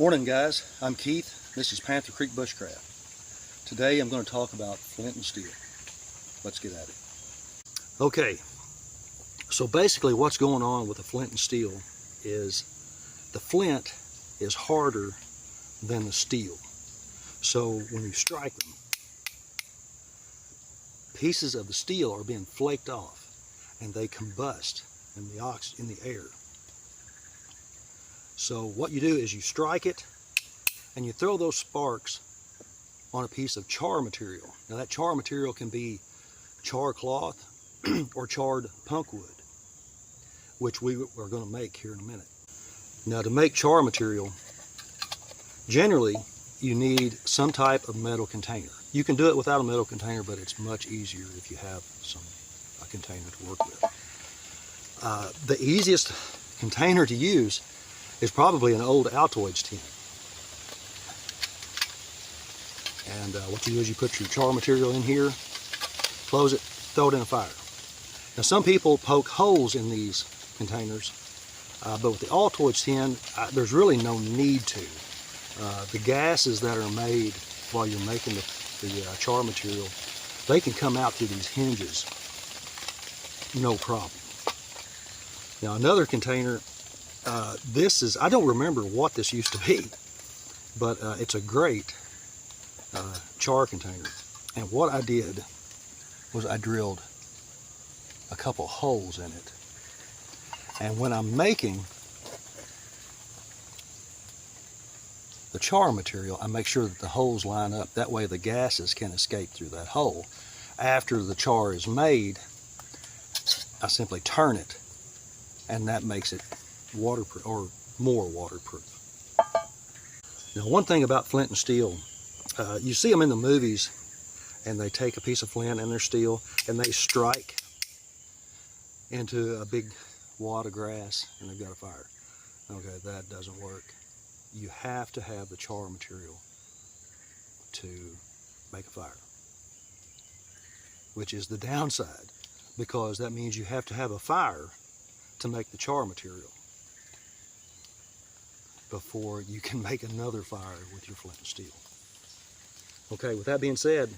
Morning guys, I'm Keith. This is Panther Creek Bushcraft. Today I'm going to talk about flint and steel. Let's get at it. Okay, so basically what's going on with the flint and steel is the flint is harder than the steel. So when you strike them, pieces of the steel are being flaked off and they combust in the air. So what you do is you strike it and you throw those sparks on a piece of char material. Now that char material can be char cloth or charred punk wood, which we are going to make here in a minute. Now to make char material, generally you need some type of metal container. You can do it without a metal container, but it's much easier if you have a container to work with. The easiest container to use is probably an old Altoids tin. And what you do is you put your char material in here, close it, throw it in a fire. Now some people poke holes in these containers, but with the Altoids tin, there's really no need to. The gases that are made while you're making the char material, they can come out through these hinges, no problem. Now another container, this is, I don't remember what this used to be, but it's a great char container. And what I did was I drilled a couple holes in it. And when I'm making the char material, I make sure that the holes line up. That way the gases can escape through that hole. After the char is made, I simply turn it, and that makes it waterproof, or more waterproof. Now one thing about flint and steel, you see them in the movies and they take a piece of flint and their steel and they strike into a big wad of grass and they've got a fire. Okay, that doesn't work. You have to have the char material to make a fire, which is the downside, because that means you have to have a fire to make the char material before you can make another fire with your flint and steel. Okay, with that being said,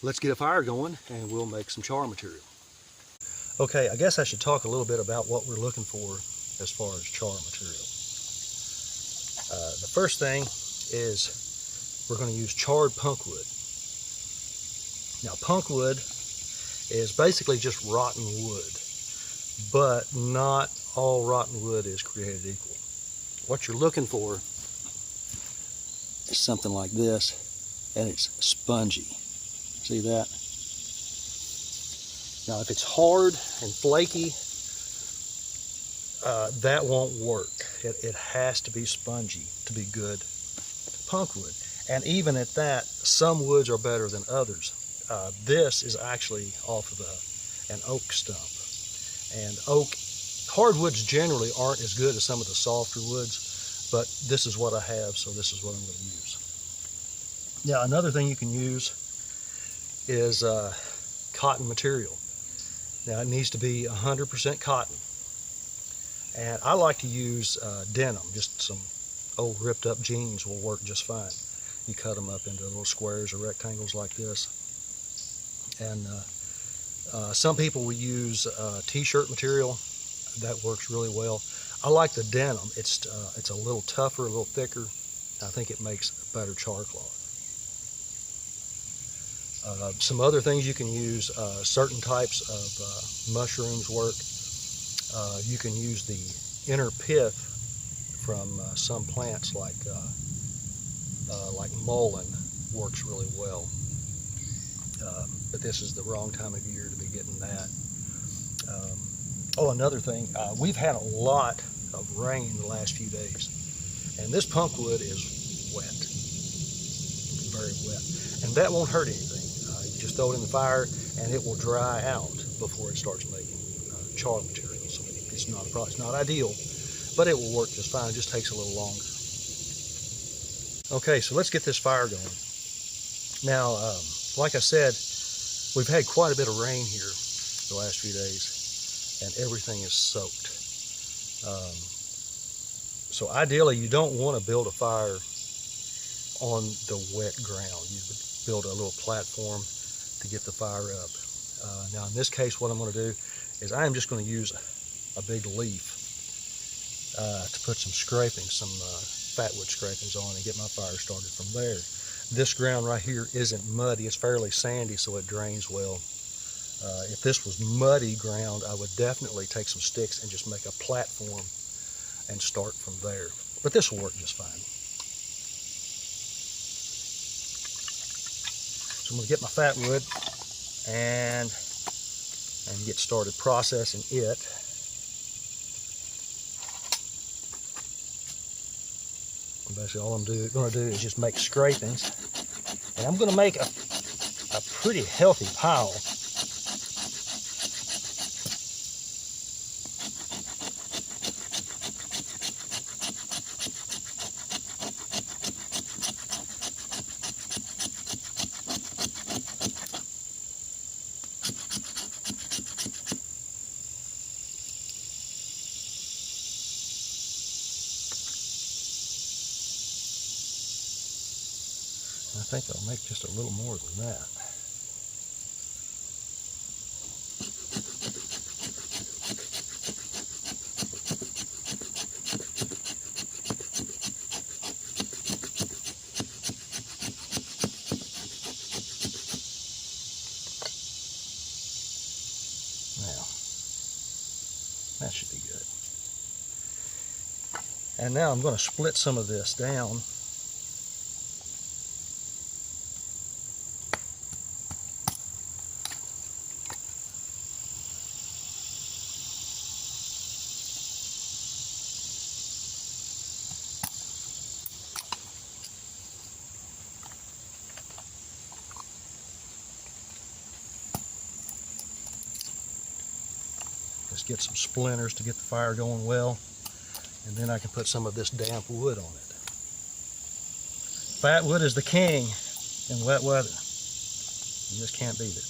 let's get a fire going and we'll make some char material. Okay, I guess I should talk a little bit about what we're looking for as far as char material. The first thing is we're going to use charred punk wood. Now punk wood is basically just rotten wood, but not all rotten wood is created equal. What you're looking for is something like this, and it's spongy. See that? Now if it's hard and flaky, that won't work. It has to be spongy to be good punk wood. And even at that, some woods are better than others. This is actually off of an oak stump. And hardwoods generally aren't as good as some of the softer woods, but this is what I have, so this is what I'm going to use. Now another thing you can use is cotton material. Now it needs to be 100% cotton. And I like to use denim, just some old ripped up jeans will work just fine. You cut them up into little squares or rectangles like this. And some people will use t-shirt material. That works really well. I like the denim. It's a little tougher, a little thicker. I think it makes better char cloth. Some other things you can use, certain types of mushrooms work. You can use the inner pith from some plants like mullein, works really well. But this is the wrong time of year to be getting that. Another thing, we've had a lot of rain the last few days, and this punk wood is wet, very wet, and that won't hurt anything. You just throw it in the fire and it will dry out before it starts making char material. So it's not a problem. It's not ideal, but it will work just fine. It just takes a little longer. Okay, so let's get this fire going. Now, like I said, we've had quite a bit of rain here the last few days, and everything is soaked. So ideally, you don't want to build a fire on the wet ground. You would build a little platform to get the fire up. Now in this case, what I'm going to do is I am just going to use a big leaf to put some scrapings, some fatwood scrapings on, and get my fire started from there. This ground right here isn't muddy, it's fairly sandy, so it drains well. If this was muddy ground, I would definitely take some sticks and just make a platform and start from there. But this will work just fine. So I'm going to get my fatwood and get started processing it. And basically all I'm going to do is just make scrapings. And I'm going to make a pretty healthy pile. I think I'll make just a little more than that. Now, that should be good. And now I'm going to split some of this down. Just get some splinters to get the fire going well, and then I can put some of this damp wood on it. Fat wood is the king in wet weather. You just can't beat it.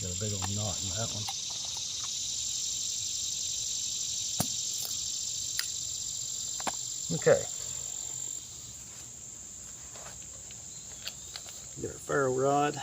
Got a big old knot in that one. Okay. Get our ferro rod.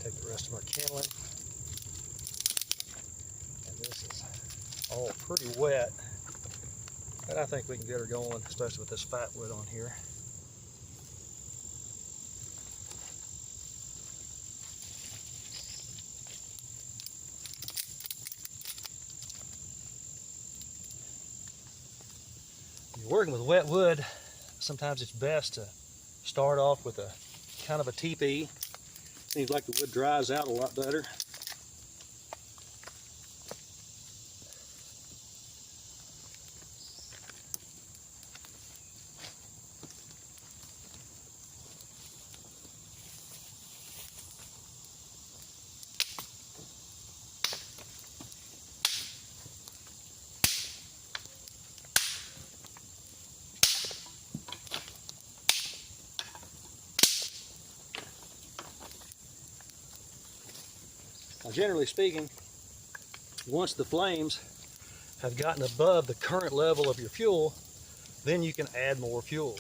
Take the rest of our kindling. all pretty wet, but I think we can get her going, especially with this fat wood on here. When you're working with wet wood, sometimes it's best to start off with a kind of a teepee. Seems like the wood dries out a lot better. Now, generally speaking, once the flames have gotten above the current level of your fuel, then you can add more fuel.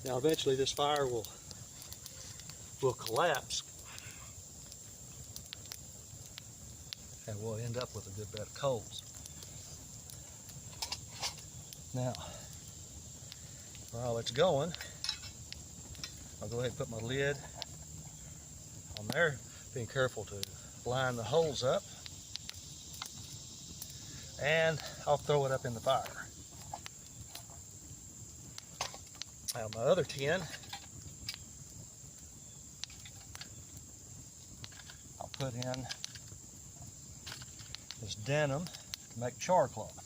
Now eventually this fire will collapse and we'll end up with a good bed of coals. Now, while it's going, I'll go ahead and put my lid on there, being careful to line the holes up, and I'll throw it up in the fire. Now my other tin, I'll put in this denim to make char cloth.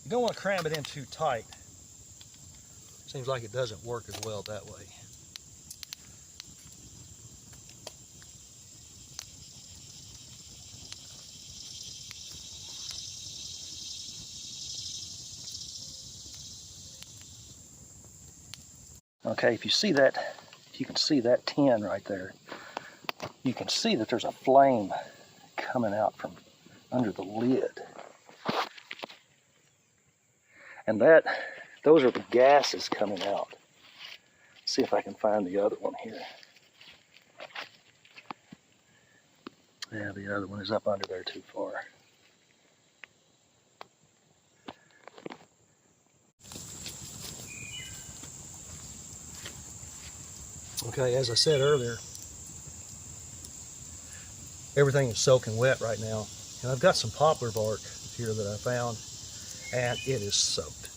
You don't want to cram it in too tight. Seems like it doesn't work as well that way. Okay, if you see that, you can see that tin right there. You can see that there's a flame coming out from under the lid. And those are the gases coming out. Let's see if I can find the other one here. Yeah, the other one is up under there too far. Okay, as I said earlier, everything is soaking wet right now. And I've got some poplar bark here that I found, and it is soaked.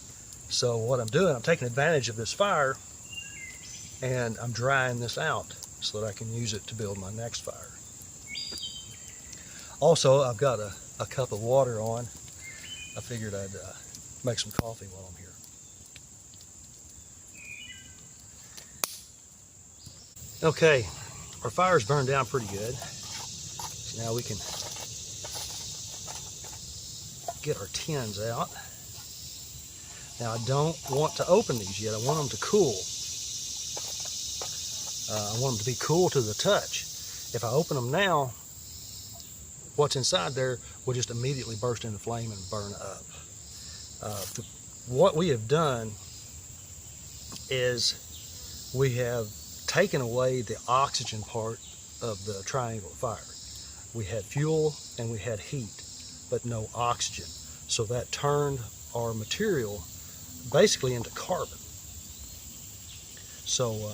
So what I'm doing, I'm taking advantage of this fire, and I'm drying this out so that I can use it to build my next fire. Also, I've got a cup of water on. I figured I'd make some coffee while I'm here. Okay, our fire's burned down pretty good. So now we can get our tins out. Now I don't want to open these yet. I want them to cool. I want them to be cool to the touch. If I open them now, what's inside there will just immediately burst into flame and burn up. What we have done is we have taken away the oxygen part of the triangle fire. We had fuel and we had heat, but no oxygen. So that turned our material basically into carbon. So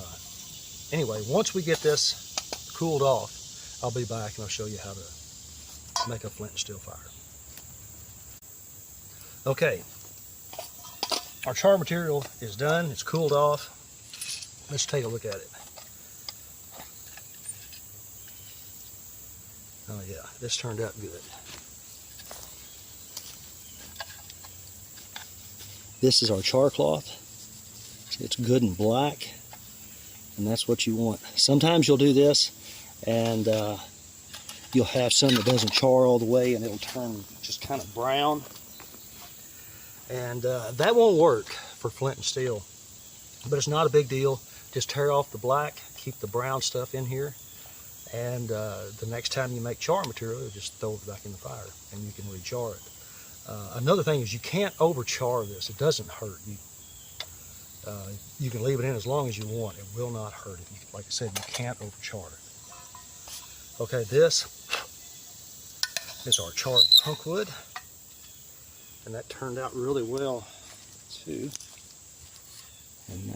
anyway, once we get this cooled off, I'll be back and I'll show you how to make a flint and steel fire. Okay, our char material is done, it's cooled off. Let's take a look at it. Oh yeah, this turned out good. This is our char cloth. It's good and black, and that's what you want. Sometimes you'll do this and you'll have some that doesn't char all the way and it'll turn just kind of brown. And that won't work for flint and steel, but it's not a big deal. Just tear off the black, keep the brown stuff in here, and the next time you make char material, just throw it back in the fire and you can re-char it. Another thing is you can't overchar this. It doesn't hurt. You can leave it in as long as you want. It will not hurt it. Like I said, you can't overchar it. Okay, this is our charred punkwood, and that turned out really well too. And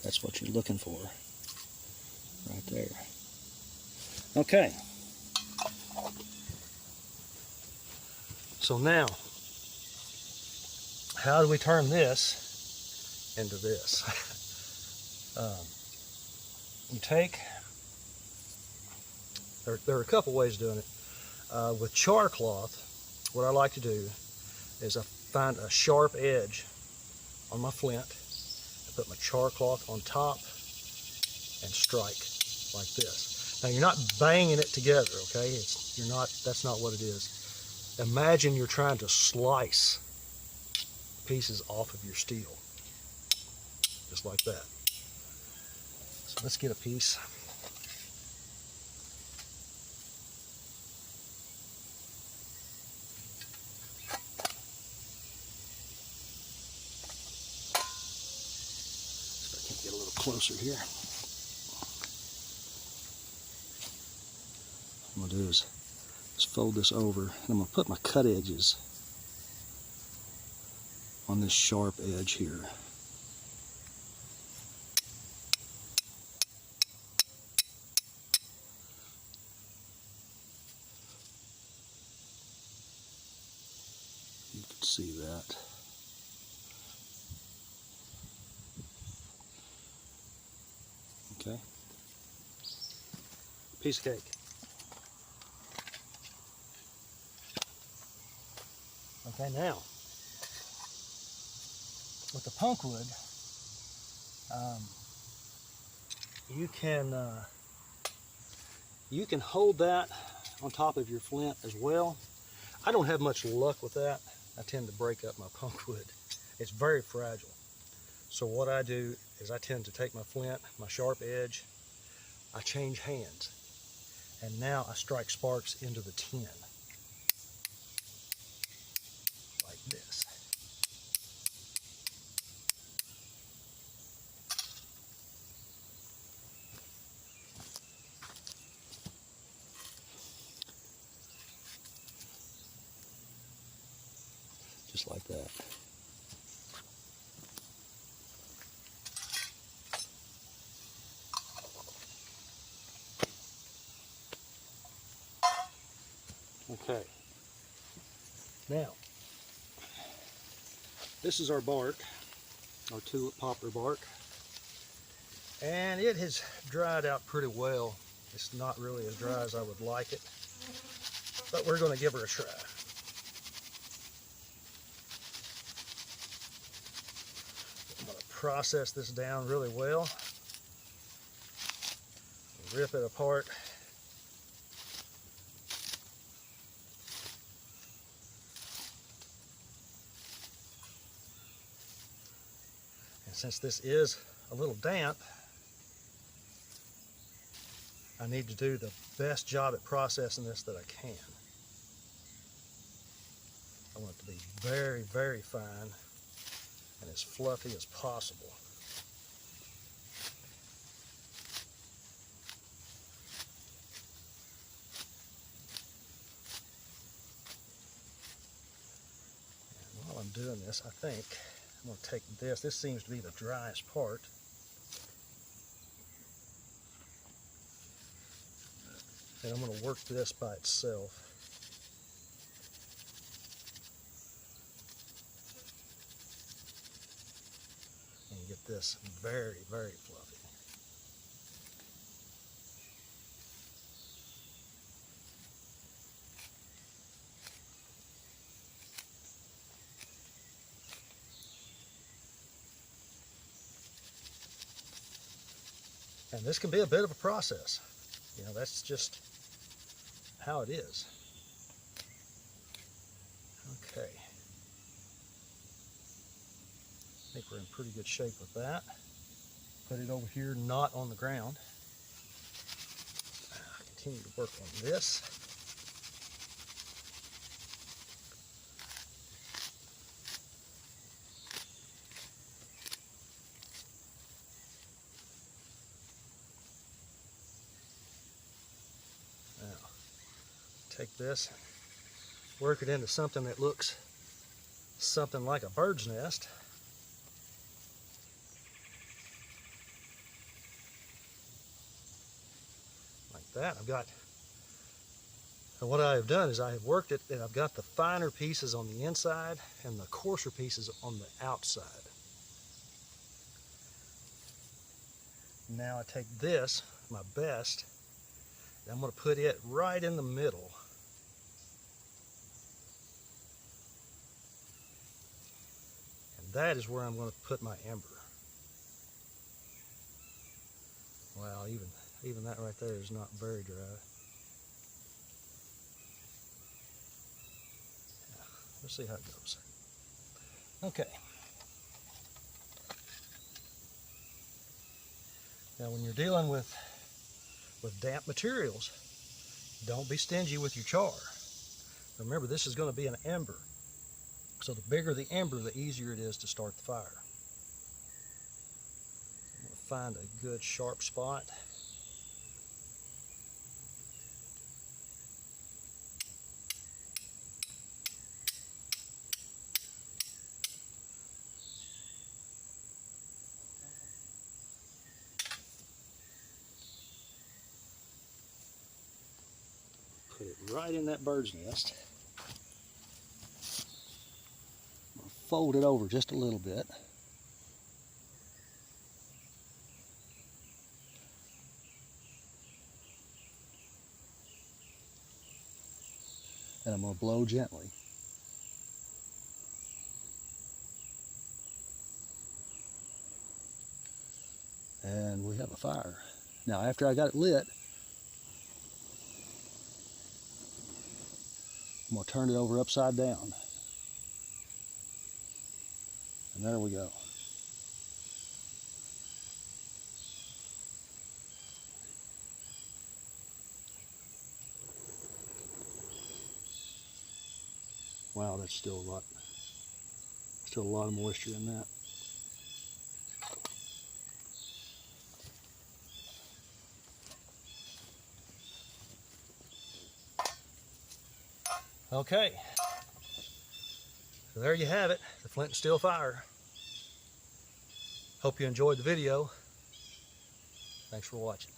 that's what you're looking for right there. Okay. So now, how do we turn this into this? You take, there are a couple ways of doing it. With char cloth, what I like to do is I find a sharp edge on my flint, I put my char cloth on top and strike like this. Now you're not banging it together, okay? That's not what it is. Imagine you're trying to slice pieces off of your steel, just like that. So let's get a piece. See if I can get a little closer here. What I'm gonna do is just fold this over, and I'm gonna put my cut edges on this sharp edge here. You can see that. Okay. Piece of cake. Okay, now, with the punkwood, you can hold that on top of your flint as well. I don't have much luck with that. I tend to break up my punkwood. It's very fragile. So what I do is I tend to take my flint, my sharp edge, I change hands, and now I strike sparks into the tin. Like this. Just like that. Okay. Now, this is our bark, our tulip poplar bark, and it has dried out pretty well. It's not really as dry as I would like it, but we're going to give her a try. I'm going to process this down really well, rip it apart. And since this is a little damp, I need to do the best job at processing this that I can. I want it to be very, very fine and as fluffy as possible. And while I'm doing this, I think I'm going to take this. This seems to be the driest part. And I'm going to work this by itself. And get this very, very fluffy. And this can be a bit of a process. You know, that's just how it is. Okay. I think we're in pretty good shape with that. Put it over here, not on the ground. Continue to work on this. Now, take this, work it into something that looks something like a bird's nest. Like that. And what I have done is I have worked it, and I've got the finer pieces on the inside and the coarser pieces on the outside. Now I take this, my best, and I'm going to put it right in the middle. And that is where I'm going to put my ember. Wow, even that right there is not very dry. Yeah, let's see how it goes. Okay. Now when you're dealing with damp materials, don't be stingy with your char. Remember, this is going to be an ember. So the bigger the ember, the easier it is to start the fire. I'm going to find a good sharp spot. Put it right in that bird's nest. I'm going to fold it over just a little bit. And I'm going to blow gently. And we have a fire. Now after I got it lit, I'm going to turn it over upside down. And there we go. Wow, that's still a lot of moisture in that. Okay, so there you have it, the Flint and Steel fire. Hope you enjoyed the video. Thanks for watching.